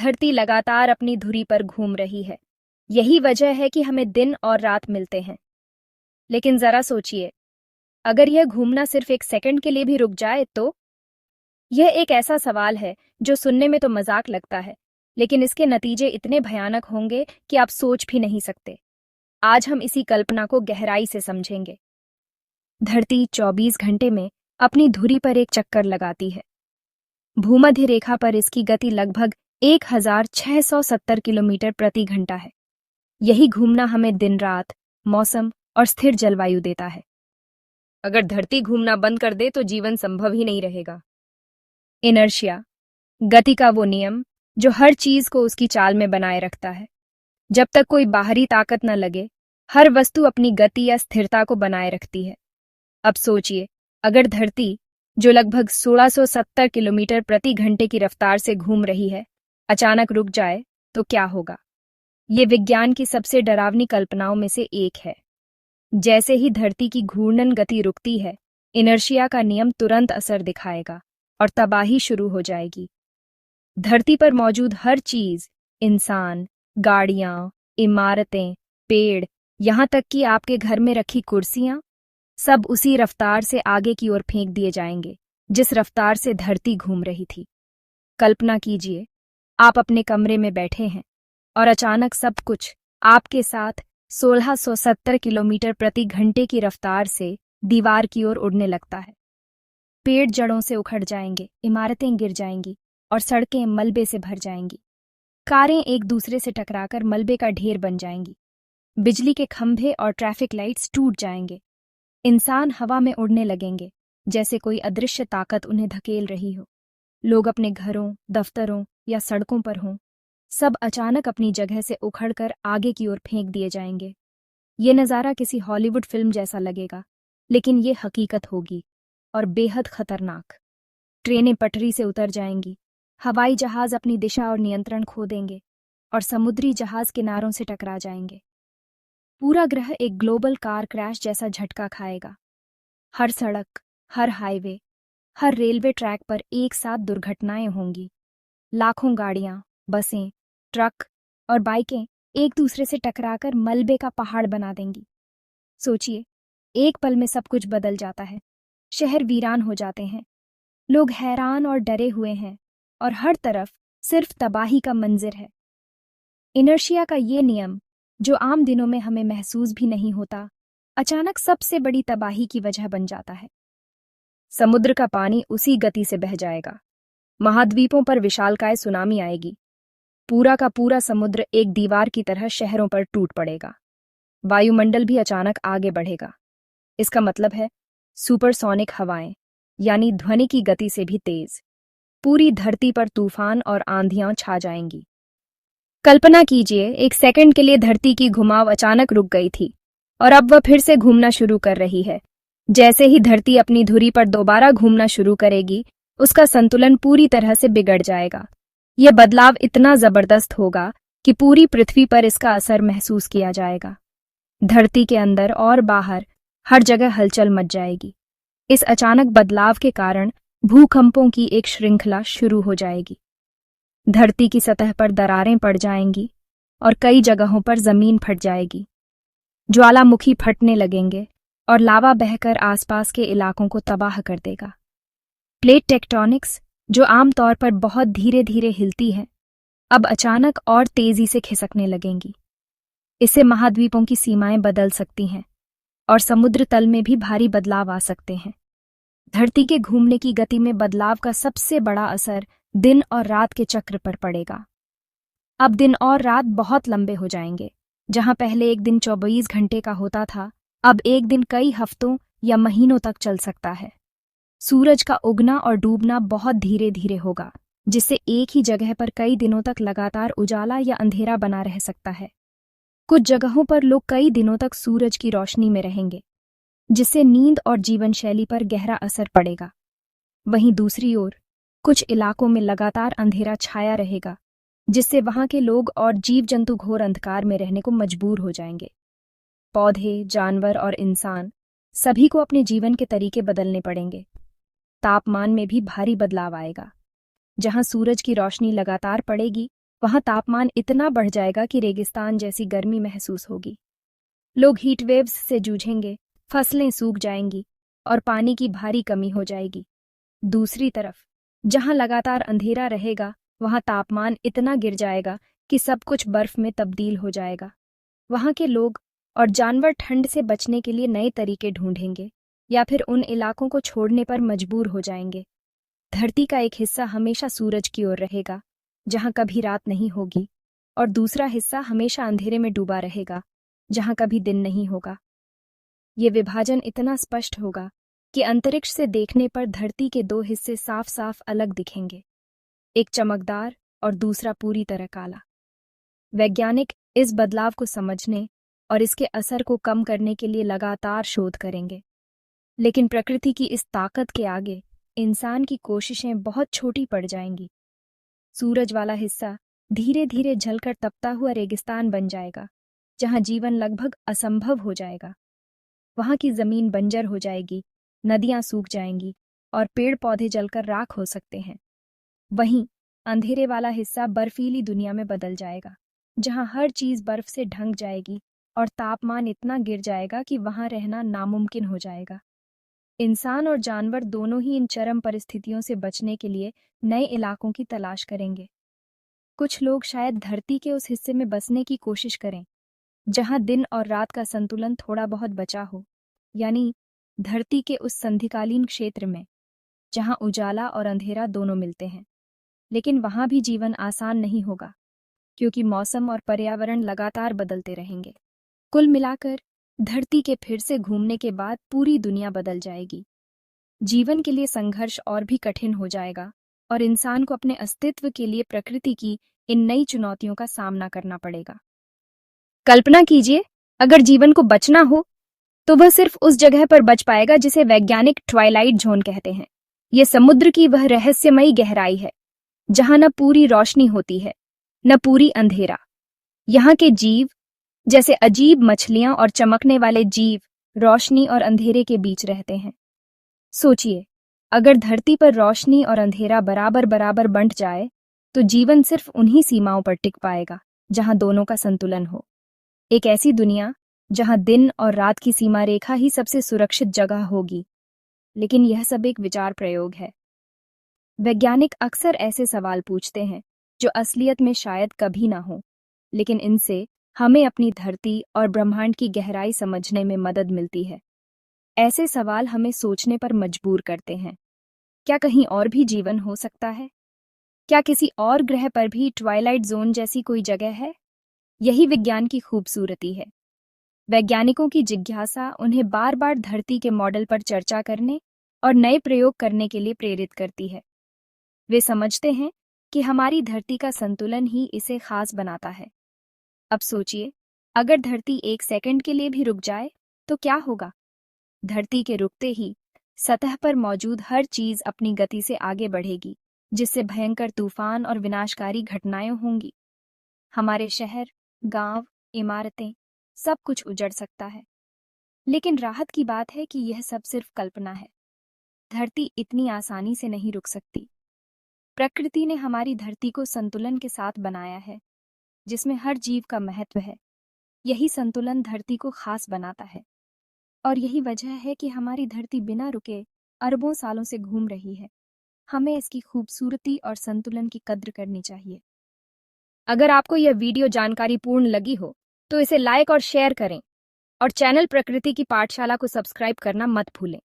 धरती लगातार अपनी धुरी पर घूम रही है। यही वजह है कि हमें दिन और रात मिलते हैं। लेकिन जरा सोचिए, अगर यह घूमना सिर्फ एक सेकंड के लिए भी रुक जाए तो? यह एक ऐसा सवाल है जो सुनने में तो मजाक लगता है, लेकिन इसके नतीजे इतने भयानक होंगे कि आप सोच भी नहीं सकते। आज हम इसी कल्पना को गहराई से समझेंगे। धरती 24 घंटे में अपनी धुरी पर एक चक्कर लगाती है। भूमध्य रेखा पर इसकी गति लगभग 1670 किलोमीटर प्रति घंटा है। यही घूमना हमें दिन रात, मौसम और स्थिर जलवायु देता है। अगर धरती घूमना बंद कर दे तो जीवन संभव ही नहीं रहेगा। इनर्शिया, गति का वो नियम जो हर चीज को उसकी चाल में बनाए रखता है। जब तक कोई बाहरी ताकत न लगे, हर वस्तु अपनी गति या स्थिरता को बनाए रखती है। अब सोचिए, अगर धरती, जो लगभग 1670 किलोमीटर प्रति घंटे की रफ्तार से घूम रही है, अचानक रुक जाए तो क्या होगा? ये विज्ञान की सबसे डरावनी कल्पनाओं में से एक है। जैसे ही धरती की घूर्णन गति रुकती है, इनर्शिया का नियम तुरंत असर दिखाएगा और तबाही शुरू हो जाएगी। धरती पर मौजूद हर चीज, इंसान, गाड़ियां, इमारतें, पेड़, यहां तक कि आपके घर में रखी कुर्सियां, सब उसी रफ्तार से आगे की ओर फेंक दिए जाएंगे जिस रफ्तार से धरती घूम रही थी। कल्पना कीजिए, आप अपने कमरे में बैठे हैं और अचानक सब कुछ आपके साथ 1670 किलोमीटर प्रति घंटे की रफ्तार से दीवार की ओर उड़ने लगता है। पेड़ जड़ों से उखड़ जाएंगे, इमारतें गिर जाएंगी और सड़कें मलबे से भर जाएंगी। कारें एक दूसरे से टकराकर मलबे का ढेर बन जाएंगी। बिजली के खंभे और ट्रैफिक लाइट्स टूट जाएंगे। इंसान हवा में उड़ने लगेंगे जैसे कोई अदृश्य ताकत उन्हें धकेल रही हो। लोग अपने घरों, दफ्तरों या सड़कों पर हों, सब अचानक अपनी जगह से उखड़कर आगे की ओर फेंक दिए जाएंगे। ये नज़ारा किसी हॉलीवुड फिल्म जैसा लगेगा, लेकिन ये हकीकत होगी और बेहद खतरनाक। ट्रेनें पटरी से उतर जाएंगी, हवाई जहाज अपनी दिशा और नियंत्रण खो देंगे और समुद्री जहाज किनारों से टकरा जाएंगे। पूरा ग्रह एक ग्लोबल कार क्रैश जैसा झटका खाएगा। हर सड़क, हर हाईवे, हर रेलवे ट्रैक पर एक साथ दुर्घटनाएं होंगी। लाखों गाड़ियां, बसें, ट्रक और बाइकें एक दूसरे से टकराकर मलबे का पहाड़ बना देंगी। सोचिए, एक पल में सब कुछ बदल जाता है। शहर वीरान हो जाते हैं। लोग हैरान और डरे हुए हैं और हर तरफ सिर्फ तबाही का मंजिर है। इनर्शिया का ये नियम, जो आम दिनों में हमें महसूस भी नहीं होता, अचानक सबसे बड़ी तबाही की वजह बन जाता है। समुद्र का पानी उसी गति से बह जाएगा। महाद्वीपों पर विशालकाय सुनामी आएगी। पूरा का पूरा समुद्र एक दीवार की तरह शहरों पर टूट पड़ेगा। वायुमंडल भी अचानक आगे बढ़ेगा। इसका मतलब है सुपरसोनिक हवाएं, यानी ध्वनि की गति से भी तेज। पूरी धरती पर तूफान और आंधियां छा जाएंगी। कल्पना कीजिए, एक सेकंड के लिए धरती की घुमाव अचानक रुक गई थी और अब वह फिर से घूमना शुरू कर रही है। जैसे ही धरती अपनी धुरी पर दोबारा घूमना शुरू करेगी, उसका संतुलन पूरी तरह से बिगड़ जाएगा। यह बदलाव इतना जबरदस्त होगा कि पूरी पृथ्वी पर इसका असर महसूस किया जाएगा। धरती के अंदर और बाहर हर जगह हलचल मच जाएगी। इस अचानक बदलाव के कारण भूकंपों की एक श्रृंखला शुरू हो जाएगी। धरती की सतह पर दरारें पड़ जाएंगी और कई जगहों पर जमीन फट जाएगी। ज्वालामुखी फटने लगेंगे और लावा बहकर आसपास के इलाकों को तबाह कर देगा। प्लेट टेक्टोनिक्स, जो आमतौर पर बहुत धीरे धीरे हिलती है, अब अचानक और तेजी से खिसकने लगेंगी। इससे महाद्वीपों की सीमाएं बदल सकती हैं और समुद्र तल में भी भारी बदलाव आ सकते हैं। धरती के घूमने की गति में बदलाव का सबसे बड़ा असर दिन और रात के चक्र पर पड़ेगा। अब दिन और रात बहुत लंबे हो जाएंगे। जहां पहले एक दिन 24 घंटे का होता था, अब एक दिन कई हफ्तों या महीनों तक चल सकता है। सूरज का उगना और डूबना बहुत धीरे धीरे होगा, जिससे एक ही जगह पर कई दिनों तक लगातार उजाला या अंधेरा बना रह सकता है। कुछ जगहों पर लोग कई दिनों तक सूरज की रोशनी में रहेंगे, जिससे नींद और जीवन शैली पर गहरा असर पड़ेगा। वहीं दूसरी ओर कुछ इलाकों में लगातार अंधेरा छाया रहेगा, जिससे वहां के लोग और जीव जंतु घोर अंधकार में रहने को मजबूर हो जाएंगे। पौधे, जानवर और इंसान सभी को अपने जीवन के तरीके बदलने पड़ेंगे। तापमान में भी भारी बदलाव आएगा। जहां सूरज की रोशनी लगातार पड़ेगी, वहां तापमान इतना बढ़ जाएगा कि रेगिस्तान जैसी गर्मी महसूस होगी। लोग हीट वेव्स से जूझेंगे, फसलें सूख जाएंगी और पानी की भारी कमी हो जाएगी। दूसरी तरफ जहां लगातार अंधेरा रहेगा, वहां तापमान इतना गिर जाएगा कि सब कुछ बर्फ में तब्दील हो जाएगा। वहां के लोग और जानवर ठंड से बचने के लिए नए तरीके ढूंढेंगे या फिर उन इलाकों को छोड़ने पर मजबूर हो जाएंगे। धरती का एक हिस्सा हमेशा सूरज की ओर रहेगा, जहां कभी रात नहीं होगी, और दूसरा हिस्सा हमेशा अंधेरे में डूबा रहेगा, जहां कभी दिन नहीं होगा। ये विभाजन इतना स्पष्ट होगा कि अंतरिक्ष से देखने पर धरती के दो हिस्से साफ साफ अलग दिखेंगे, एक चमकदार और दूसरा पूरी तरह काला। वैज्ञानिक इस बदलाव को समझने और इसके असर को कम करने के लिए लगातार शोध करेंगे, लेकिन प्रकृति की इस ताकत के आगे इंसान की कोशिशें बहुत छोटी पड़ जाएंगी। सूरज वाला हिस्सा धीरे धीरे जलकर तपता हुआ रेगिस्तान बन जाएगा, जहां जीवन लगभग असंभव हो जाएगा। वहां की जमीन बंजर हो जाएगी, नदियां सूख जाएंगी और पेड़ पौधे जलकर राख हो सकते हैं। वहीं अंधेरे वाला हिस्सा बर्फीली दुनिया में बदल जाएगा, जहां हर चीज बर्फ से ढंक जाएगी और तापमान इतना गिर जाएगा कि वहां रहना नामुमकिन हो जाएगा। इंसान और जानवर दोनों ही इन चरम परिस्थितियों से बचने के लिए नए इलाकों की तलाश करेंगे। कुछ लोग शायद धरती के उस हिस्से में बसने की कोशिश करें जहां दिन और रात का संतुलन थोड़ा बहुत बचा हो, यानी धरती के उस संधिकालीन क्षेत्र में जहां उजाला और अंधेरा दोनों मिलते हैं। लेकिन वहां भी जीवन आसान नहीं होगा, क्योंकि मौसम और पर्यावरण लगातार बदलते रहेंगे। कुल मिलाकर धरती के फिर से घूमने के बाद पूरी दुनिया बदल जाएगी। जीवन के लिए संघर्ष और भी कठिन हो जाएगा और इंसान को अपने अस्तित्व के लिए प्रकृति की इन नई चुनौतियों का सामना करना पड़ेगा। कल्पना कीजिए, अगर जीवन को बचना हो तो वह सिर्फ उस जगह पर बच पाएगा जिसे वैज्ञानिक ट्वाइलाइट जोन कहते हैं। यह समुद्र की वह रहस्यमयी गहराई है जहां न पूरी रोशनी होती है न पूरी अंधेरा। यहाँ के जीव, जैसे अजीब मछलियां और चमकने वाले जीव, रोशनी और अंधेरे के बीच रहते हैं। सोचिए, अगर धरती पर रोशनी और अंधेरा बराबर बराबर बंट जाए तो जीवन सिर्फ उन्हीं सीमाओं पर टिक पाएगा जहां दोनों का संतुलन हो। एक ऐसी दुनिया जहां दिन और रात की सीमा रेखा ही सबसे सुरक्षित जगह होगी। लेकिन यह सब एक विचार प्रयोग है। वैज्ञानिक अक्सर ऐसे सवाल पूछते हैं जो असलियत में शायद कभी ना हो, लेकिन इनसे हमें अपनी धरती और ब्रह्मांड की गहराई समझने में मदद मिलती है। ऐसे सवाल हमें सोचने पर मजबूर करते हैं। क्या कहीं और भी जीवन हो सकता है? क्या किसी और ग्रह पर भी ट्वाइलाइट जोन जैसी कोई जगह है? यही विज्ञान की खूबसूरती है। वैज्ञानिकों की जिज्ञासा उन्हें बार बार धरती के मॉडल पर चर्चा करने और नए प्रयोग करने के लिए प्रेरित करती है। वे समझते हैं कि हमारी धरती का संतुलन ही इसे खास बनाता है। अब सोचिए, अगर धरती एक सेकंड के लिए भी रुक जाए तो क्या होगा? धरती के रुकते ही सतह पर मौजूद हर चीज अपनी गति से आगे बढ़ेगी, जिससे भयंकर तूफान और विनाशकारी घटनाएं होंगी। हमारे शहर, गांव, इमारतें, सब कुछ उजड़ सकता है। लेकिन राहत की बात है कि यह सब सिर्फ कल्पना है। धरती इतनी आसानी से नहीं रुक सकती। प्रकृति ने हमारी धरती को संतुलन के साथ बनाया है, जिसमें हर जीव का महत्व है। यही संतुलन धरती को खास बनाता है, और यही वजह है कि हमारी धरती बिना रुके अरबों सालों से घूम रही है। हमें इसकी खूबसूरती और संतुलन की कद्र करनी चाहिए। अगर आपको यह वीडियो जानकारीपूर्ण लगी हो तो इसे लाइक और शेयर करें, और चैनल प्रकृति की पाठशाला को सब्सक्राइब करना मत भूलें।